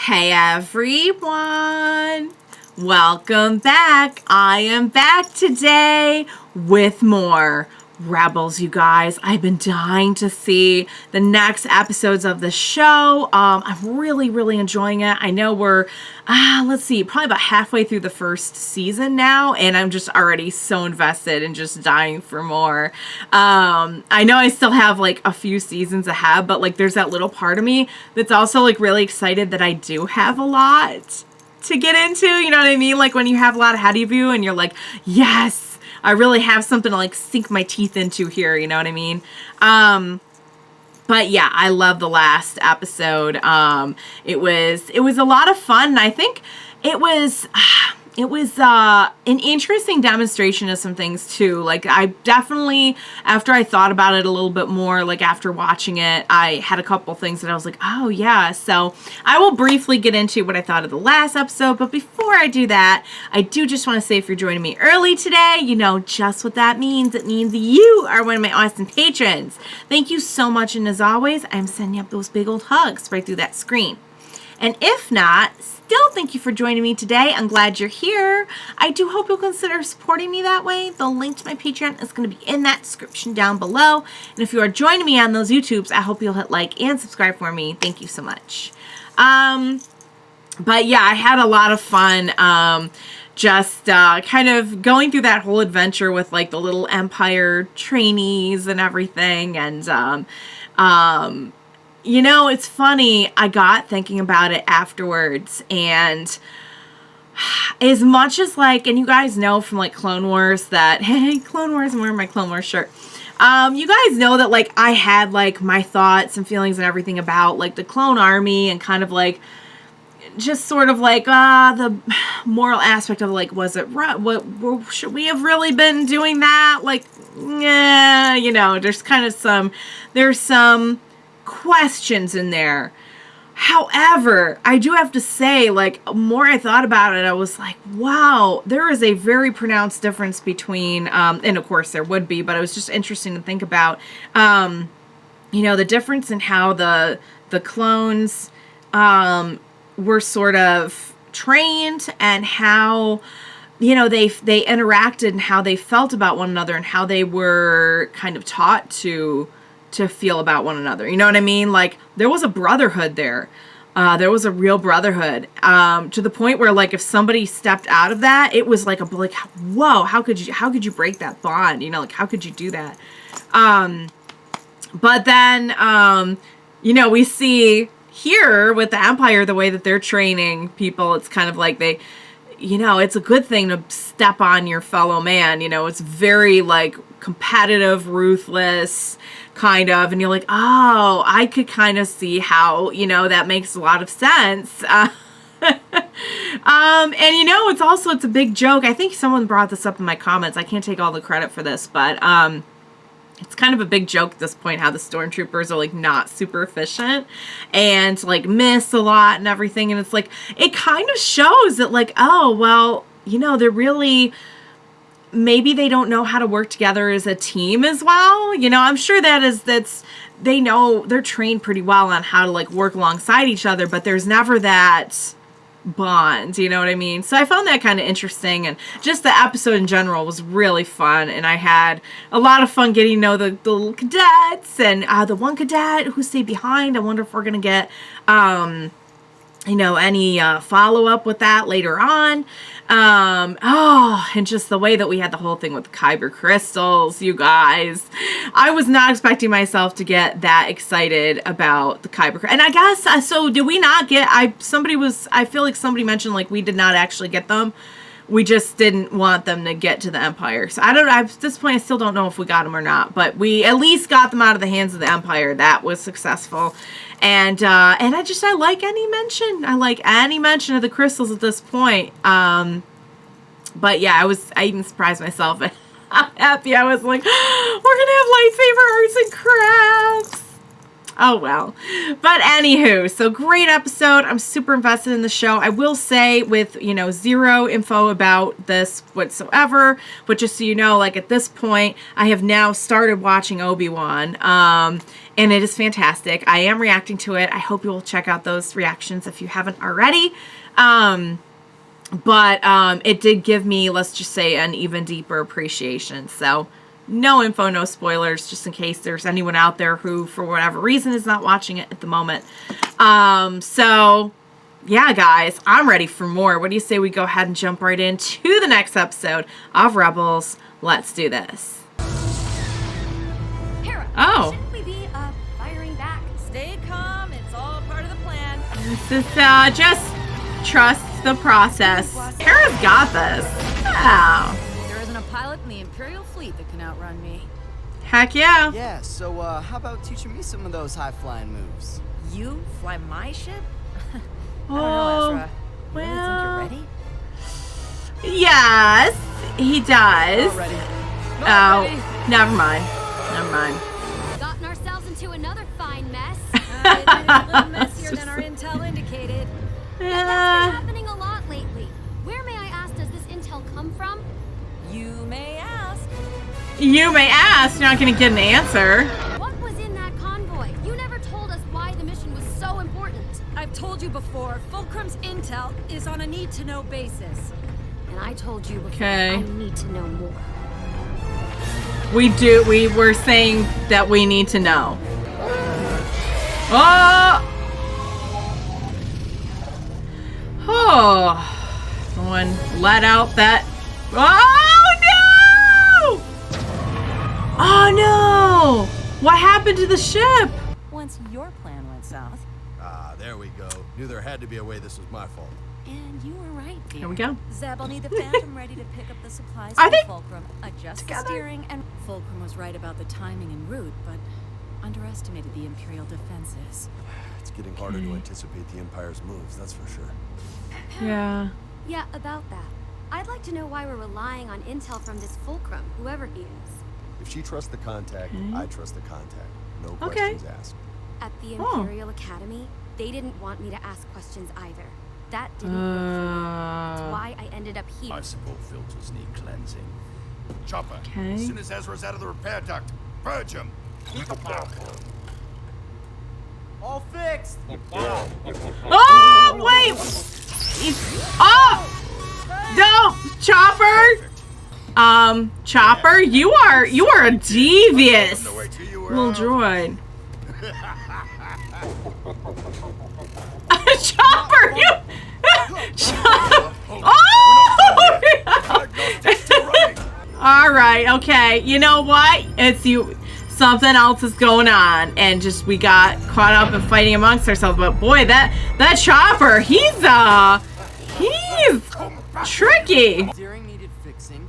Hey everyone! Welcome back. I am back today with more Rebels, you guys. I've been dying to see the next episodes of the show. I'm really enjoying it. I know we're, let's see, probably about halfway through the first season now, and I'm just already so invested and just dying for more. I know I still have like a few seasons ahead, but like there's that little part of me that's also like really excited that I do have a lot to get into, you know what I mean? Like when you have a lot ahead of you and you're like, yes, I really have something to like sink my teeth into here, you know what I mean? But yeah, I love the last episode. It was a lot of fun. And I think it was an interesting demonstration of some things too. Like I definitely, after I thought about it a little bit more, like after watching it, I had a couple things that I was like, oh yeah. So I will briefly get into what I thought of the last episode. But before I do that, I do just want to say if you're joining me early today, you know just what that means. It means you are one of my awesome patrons. Thank you so much. And as always, I'm sending up those big old hugs right through that screen. And if not, still thank you for joining me today. I'm glad you're here. I do hope you'll consider supporting me that way. The link to my Patreon is going to be in that description down below. And if you are joining me on those YouTubes, I hope you'll hit like and subscribe for me. Thank you so much. But yeah, I had a lot of fun. Just kind of going through that whole adventure with like the little Empire trainees and everything. And you know, it's funny, I got thinking about it afterwards, and as much as like, and you guys know from like Clone Wars that, hey, Clone Wars, I'm wearing my Clone Wars shirt. You guys know that like I had like my thoughts and feelings and everything about like the clone army and kind of like just sort of like the moral aspect of like, was it right? What should we have really been doing that? Like, yeah, you know, there's some questions in there. However, I do have to say, like, the more I thought about it, I was like, wow, there is a very pronounced difference between, and of course there would be, but it was just interesting to think about, you know, the difference in how the clones, were sort of trained and how, you know, they interacted and how they felt about one another and how they were kind of taught to feel about one another. You know what I mean? Like there was a brotherhood there. There was a real brotherhood, to the point where like if somebody stepped out of that, it was like whoa, how could you break that bond? You know, like how could you do that? But then, you know, we see here with the Empire, the way that they're training people, it's kind of like they, you know, it's a good thing to step on your fellow man. You know, it's very like competitive, ruthless kind of, and you're like, oh, I could kind of see how, you know, that makes a lot of sense. And you know, it's a big joke. I think someone brought this up in my comments. I can't take all the credit for this, but it's kind of a big joke at this point how the stormtroopers are like not super efficient and like miss a lot and everything. And it's like, it kind of shows that like, oh, well, you know, they're really, maybe they don't know how to work together as a team as well. You know, I'm sure they know, they're trained pretty well on how to like work alongside each other, but there's never that bond, you know what I mean? So I found that kind of interesting, and just the episode in general was really fun, and I had a lot of fun getting to know the little cadets, and the one cadet who stayed behind. I wonder if we're gonna get you know, any follow-up with that later on. And just the way that we had the whole thing with the Kyber crystals, you guys. I was not expecting myself to get that excited about the Kyber. And I guess, so did we not get, I feel like somebody mentioned like we did not actually get them. We just didn't want them to get to the Empire. So at this point, I still don't know if we got them or not, but we at least got them out of the hands of the Empire. That was successful. And I like any mention. I like any mention of the crystals at this point. But yeah, I even surprised myself at how happy I was, like, we're gonna have lightsaber arts and crafts. Oh, well. But anywho, so great episode. I'm super invested in the show. I will say with, you know, zero info about this whatsoever, but just so you know, like at this point, I have now started watching Obi-Wan. and it is fantastic. I am reacting to it. I hope you will check out those reactions if you haven't already. But it did give me, let's just say, an even deeper appreciation. So no info, no spoilers, just in case there's anyone out there who, for whatever reason, is not watching it at the moment. So yeah, guys, I'm ready for more. What do you say we go ahead and jump right into the next episode of Rebels? Let's do this. Hera, oh. Shouldn't we be firing back? Stay calm. It's all part of the plan. This is just trust the process. Hera's got this. Yeah. There isn't a pilot in the Imperial fleet that can outrun me. Heck yeah. Yeah, so how about teaching me some of those high-flying moves? You fly my ship? I Oh, don't know, Ezra. You well. really think you're ready? Yes, he does. Not ready. Oh, never mind. Never mind. Gotten ourselves into another fine mess. It's a little messier than our intel indicated. That's been happening a lot lately. Where, may I ask, does this intel come from? You may ask. You may ask. You're not going to get an answer. What was in that convoy? You never told us why the mission was so important. I've told you before, Fulcrum's intel is on a need-to-know basis. And I told you before, Okay. I need to know more. We were saying that we need to know. Oh! Oh. Someone let out that. Oh no! Oh no! What happened to the ship? Once your plan went south, Ah, there we go. Knew there had to be a way this was my fault. and you were right, dear. Here we go. Zeb, I'll need the Phantom ready to pick up the supplies Are from they Fulcrum. Adjust together? the steering, and Fulcrum was right about the timing and route, but underestimated the Imperial defenses. It's getting harder to anticipate the Empire's moves, that's for sure. Yeah. Yeah, about that. I'd like to know why we're relying on intel from this Fulcrum, whoever he is. If she trusts the contact, I trust the contact. No Okay. questions asked. At the Oh. Imperial Academy, they didn't want me to ask questions either. That didn't work for me. That's why I ended up here. I support filters need cleansing. Chopper, Okay. as soon as Ezra's out of the repair duct, purge him. All fixed! Oh wait! Oh! No, Chopper! Chopper, you are a devious No wait till you were little out. droid. Chopper, you. Oh! Diagnostics still running. All right, okay. You know what? It's you. Something else is going on, and just we got caught up in fighting amongst ourselves. But boy, that Chopper, he's tricky. Steering needed fixing,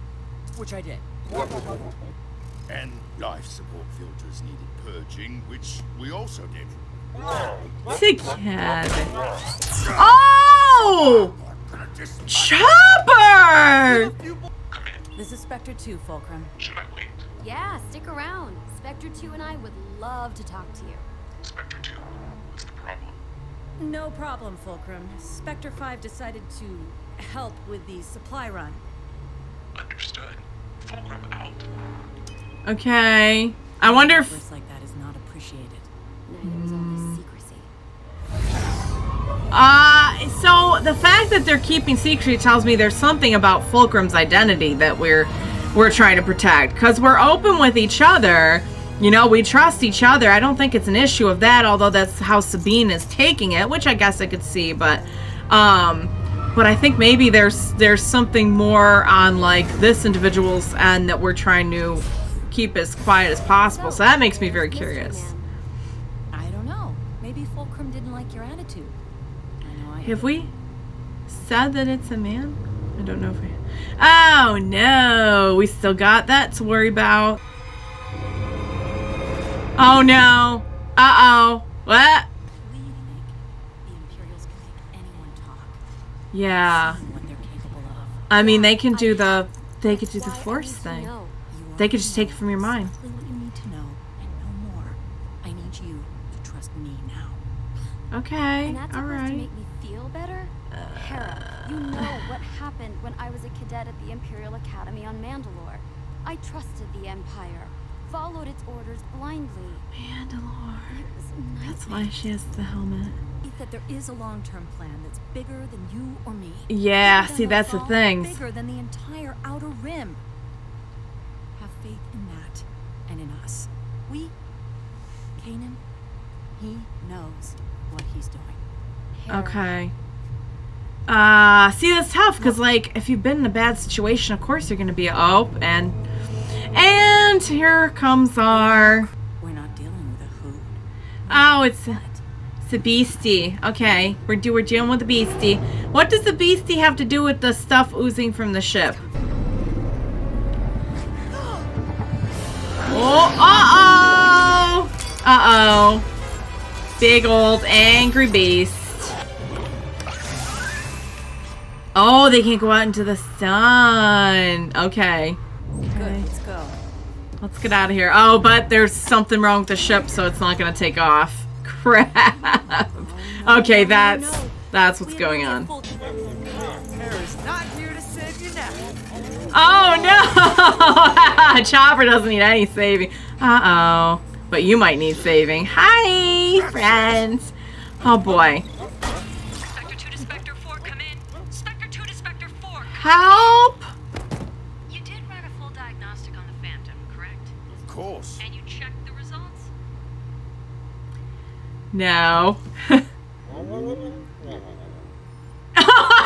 which I did. And life support filters needed purging, which we also did. Together. Oh, Gonna dis- Chopper! This is Spectre 2, Fulcrum. Yeah, stick around. Spectre 2 and I would love to talk to you. Spectre 2, what's the problem? No problem, Fulcrum. Spectre 5 decided to help with the supply run. Understood. Fulcrum out. Okay. I wonder if. Progress like that is not appreciated. Neither is all this secrecy. So the fact that they're keeping secret tells me there's something about Fulcrum's identity that we're trying to protect, because we're open with each other. You know, we trust each other. I don't think it's an issue of that, although that's how Sabine is taking it, which I guess I could see, but I think maybe there's something more on like this individual's end that we're trying to keep as quiet as possible. So that makes me very Mystery curious. Man. I don't know. Maybe Fulcrum didn't like your attitude. I know I Have we said that it's a man? I don't know if we... Oh, no. We still got that to worry about. Oh, no. Uh-oh. What? We make the Imperials can make anyone talk. Yeah. See what they're capable of. I mean, they can do the Why force I need to thing. know. You They already could just take it know from your mind. exactly what you need to know and no more. I need you to trust me now. Okay. And that's All supposed to right. make me feel better? Hera, you know what happened when I was a cadet at the Imperial Academy on Mandalore. I trusted the Empire. followed its orders blindly. Mandalorian. It was a nightmare. That's why she has the helmet. That there is a long-term plan that's bigger than you or me. Yeah, Bigger see, than that's us the all, thing. Bigger than the entire outer rim. Have faith in that, and in us. Kanan, he knows what he's doing. Hera. Okay. See, that's tough, because, like, if you've been in a bad situation, of course you're going to be, and here comes our, We're not dealing with a who. oh, it's What? a beastie. Okay, we're dealing with the beastie. What does the beastie have to do with the stuff oozing from the ship? Oh, uh-oh. Big old angry beast. Oh, they can't go out into the sun. Okay. Good, let's go. Let's get out of here. Oh, but there's something wrong with the ship, so it's not going to take off. Crap. Okay, that's what's going on. Hera's not here to save you now. Oh, no! Chopper doesn't need any saving. Uh-oh. But you might need saving. Hi, friends. Oh, boy. Spectre 2 to Spectre 4, come in. Spectre 2 to Spectre 4, come Help! You did run a full diagnostic on the Phantom, correct? Of course. And you checked the results? No.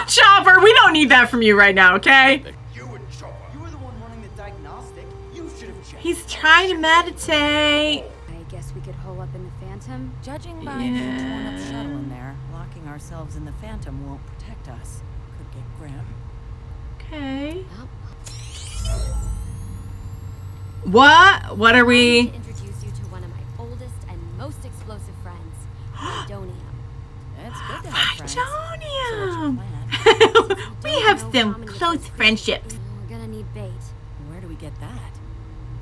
Chopper, we don't need that from you right now, okay? You were the one running the diagnostic. You should have checked. He's trying to meditate. I guess we could hole up in the Phantom. Judging by the torn up shuttle in there, locking ourselves in the Phantom won't protect us. Could get grim. Okay. Well, What? What are I we? need to introduce you to one of my oldest and most explosive friends, Mandalorian. It's good to have friends. So what's your Antonium. plan? We have some close friendships. We're gonna need bait. Where do we get that?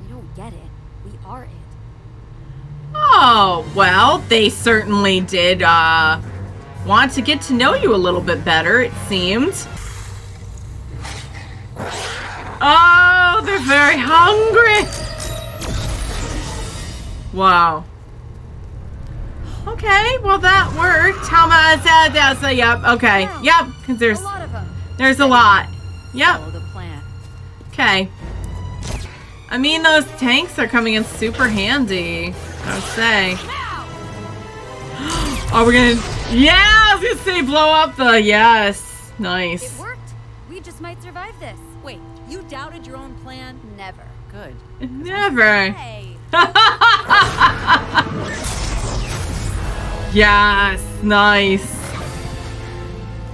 We don't get it. We are it. Oh, well, they certainly did want to get to know you a little bit better, it seemed. Oh, they're very hungry. Wow. Okay, well that worked. How much? Yep. Okay. Yep. Because A lot of them. there's a lot. Yep. Follow the plan. Okay. I mean, those tanks are coming in super handy, I would say. Oh, we're gonna... Yeah, I was gonna say blow up the... Yes. Nice. It worked. We just might survive this. Wait, you doubted your own plan? Never. Good. Never. Hey. Yes. Nice.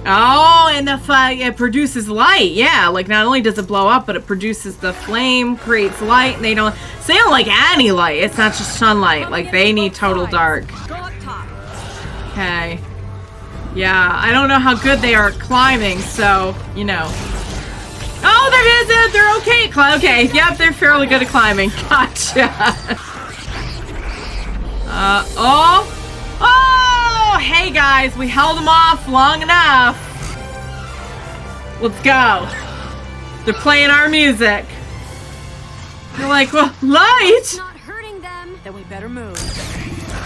Oh, and it produces light. Yeah, like not only does it blow up, but it produces the flame, creates light, and they don't like any light. It's not just sunlight. Like they need total dark. Go up top. Okay. Yeah, I don't know how good they are at climbing, so, you know. Oh, there is it! They're okay. Okay, yep, they're fairly good at climbing. Gotcha. Oh, hey guys, we held them off long enough. Let's go. They're playing our music. They're like, well, light? It's not hurting them. Then we better move.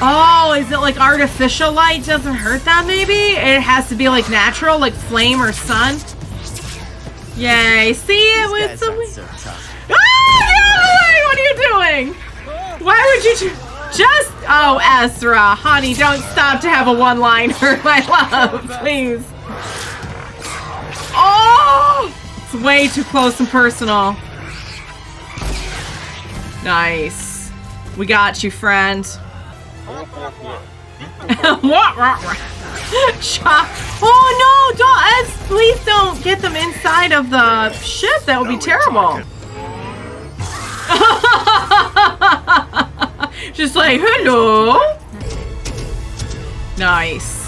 Oh, is it like artificial light doesn't hurt them maybe? It has to be like natural, like flame or sun? Yay, see it with some... So tough. Ah, no, what are you doing? Why would you just... Oh, Ezra, honey, don't stop to have a one-liner, my love, please. Oh, it's way too close and personal. Nice. We got you, friend. Oh no, don't, please don't get them inside of the ship. That would be terrible. Just like, hello. Nice.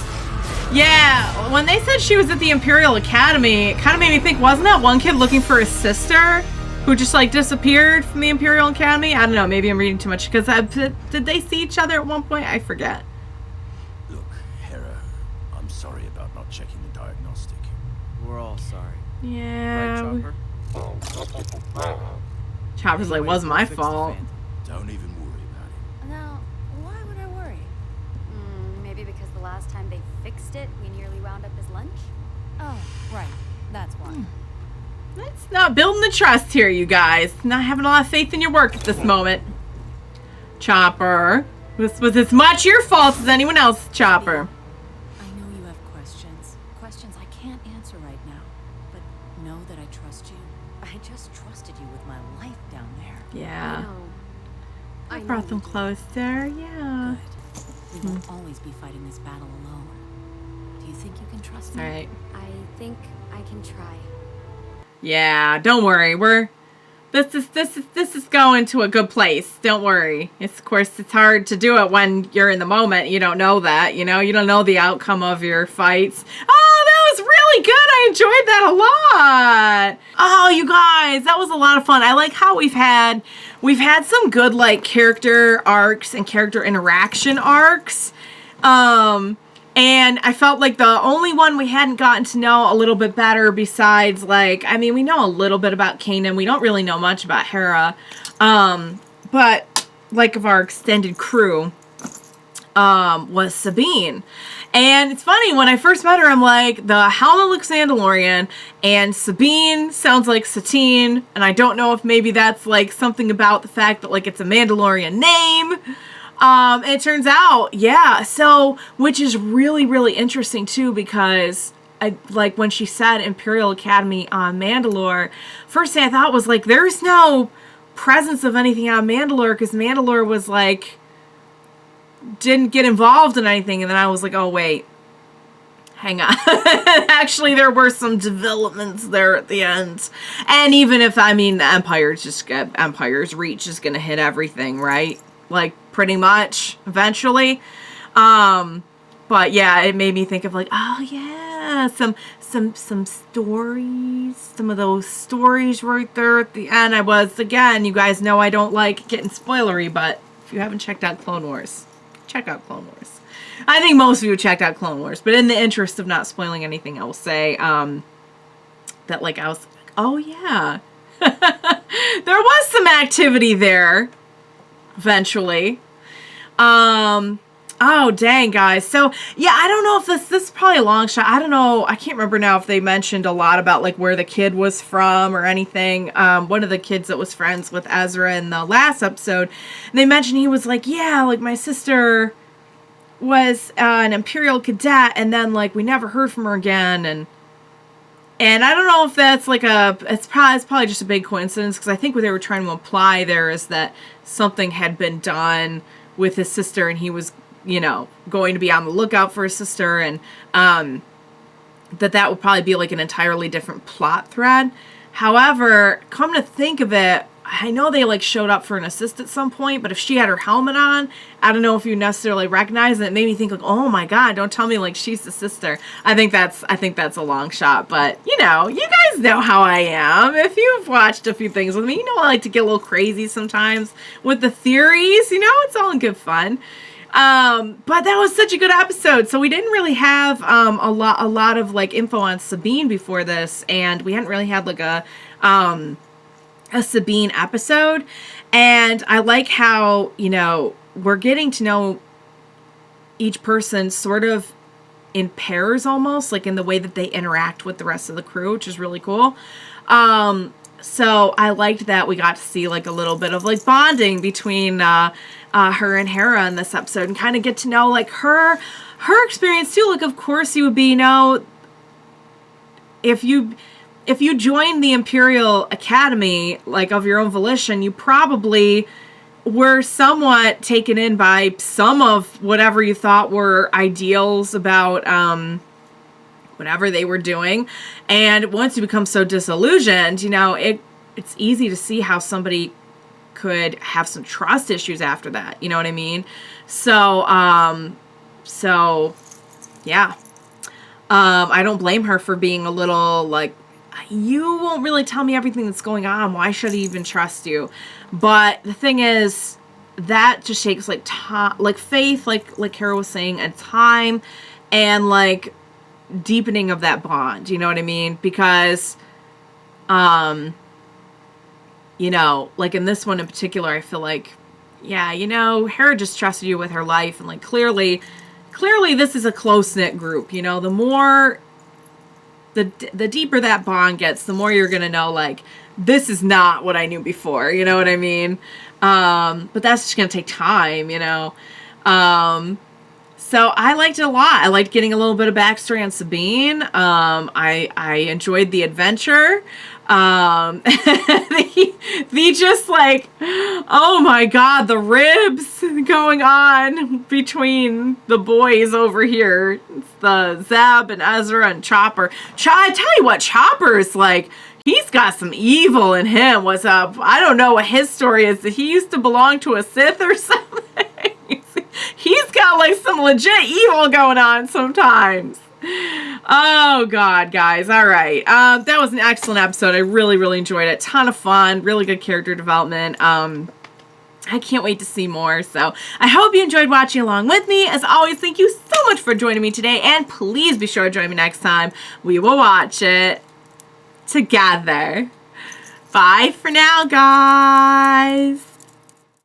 Yeah, when they said she was at the Imperial Academy, it kind of made me think, wasn't that one kid looking for his sister who just like disappeared from the Imperial Academy? I don't know, maybe I'm reading too much, because did they see each other at one point? I forget. Look, Hera, I'm sorry about not checking the diagnostic. We're all sorry. Yeah. Right, Chopper? Chopper's like, Anyway, wasn't my we'll fix the fault. Phantom. Don't even worry about it. Now, why would I worry? Maybe because the last time they fixed it, we nearly wound up his lunch? Oh, right. That's why. It's not building the trust here, you guys. Not having a lot of faith in your work at this moment. Chopper. This was as much your fault as anyone else, Chopper. I know you have questions. Questions I can't answer right now. But know that I trust you. I just trusted you with my life down there. Yeah. No. I brought them closer, yeah. Good. We won't always be fighting this battle alone. Do you think you can trust me? Alright. I think I can try. Yeah, don't worry. This is going to a good place. Don't worry. Of course, it's hard to do it when you're in the moment. You don't know that, you know? You don't know the outcome of your fights. Oh, that was really good. I enjoyed that a lot. Oh, you guys, that was a lot of fun. I like how we've had some good, like, character arcs and character interaction arcs. And I felt like the only one we hadn't gotten to know a little bit better besides, like, I mean, we know a little bit about Kanan. We don't really know much about Hera. But, like, of our extended crew, was Sabine. And it's funny, when I first met her, I'm like, the helmet looks Mandalorian, and Sabine sounds like Satine, and I don't know if maybe that's, like, something about the fact that, like, it's a Mandalorian name. It turns out, yeah, so, which is really, really interesting, too, because, like, when she said Imperial Academy on Mandalore, first thing I thought was, like, there's no presence of anything on Mandalore, because Mandalore was, like, didn't get involved in anything, and then I was like, oh, wait, hang on. Actually, there were some developments there at the end, and even if, I mean, the Empire's reach is gonna hit everything, right? Like, pretty much, eventually. But yeah, it made me think of, like, oh yeah, some stories, some of those stories right there at the end. Again, you guys know I don't like getting spoilery, but if you haven't checked out Clone Wars, check out Clone Wars. I think most of you checked out Clone Wars, but in the interest of not spoiling anything, I will say, that, like, I was like, oh yeah, there was some activity there. Eventually. Oh, dang, guys. So, yeah, I don't know if this is probably a long shot. I don't know. I can't remember now if they mentioned a lot about, like, where the kid was from or anything. One of the kids that was friends with Ezra in the last episode, they mentioned he was like, yeah, like, my sister was an Imperial cadet, and then, like, we never heard from her again, and I don't know if that's like it's probably just a big coincidence, because I think what they were trying to imply there is that something had been done with his sister, and he was, you know, going to be on the lookout for his sister, and that would probably be like an entirely different plot thread. However, come to think of it, I know they, like, showed up for an assist at some point, but if she had her helmet on, I don't know if you necessarily recognize it. It made me think, like, oh my god, don't tell me, like, she's the sister. I think that's a long shot, but, you know, you guys know how I am. If you've watched a few things with me, you know I like to get a little crazy sometimes with the theories, you know, it's all in good fun. But that was such a good episode. So we didn't really have a lot of, like, info on Sabine before this, and we hadn't really had, like, a Sabine episode, and I like how, you know, we're getting to know each person sort of in pairs almost, like in the way that they interact with the rest of the crew, which is really cool. So I liked that we got to see, like, a little bit of, like, bonding between her and Hera in this episode, and kind of get to know, like, her experience too. Like, of course you would be, you know, if you joined the Imperial Academy, like, of your own volition, you probably were somewhat taken in by some of whatever you thought were ideals about whatever they were doing. And once you become so disillusioned, you know, it's easy to see how somebody could have some trust issues after that. You know what I mean? So yeah. I don't blame her for being a little, like, you won't really tell me everything that's going on. Why should I even trust you? But the thing is, that just takes, like, time, like, faith, like Hera was saying, and time, and, like, deepening of that bond. You know what I mean? Because, you know, like, in this one in particular, I feel like yeah, you know, Hera just trusted you with her life, and like clearly this is a close-knit group, you know. The more the deeper that bond gets, the more you're gonna know, like, this is not what I knew before, you know what I mean? But that's just gonna take time, you know. So I liked it a lot. I liked getting a little bit of backstory on Sabine. I enjoyed the adventure. The just like, oh my god, the ribs going on between the boys over here. It's the Zeb and Ezra and Chopper. I tell you what, Chopper's like, he's got some evil in him. What's up? I don't know what his story is. That he used to belong to a Sith or something. He's got like some legit evil going on sometimes. Oh god, guys. All right. That was an excellent episode. I really, really enjoyed it. Ton of fun. Really good character development. I can't wait to see more. So I hope you enjoyed watching along with me. As always, thank you so much for joining me today. And please be sure to join me next time. We will watch it together. Bye for now, guys.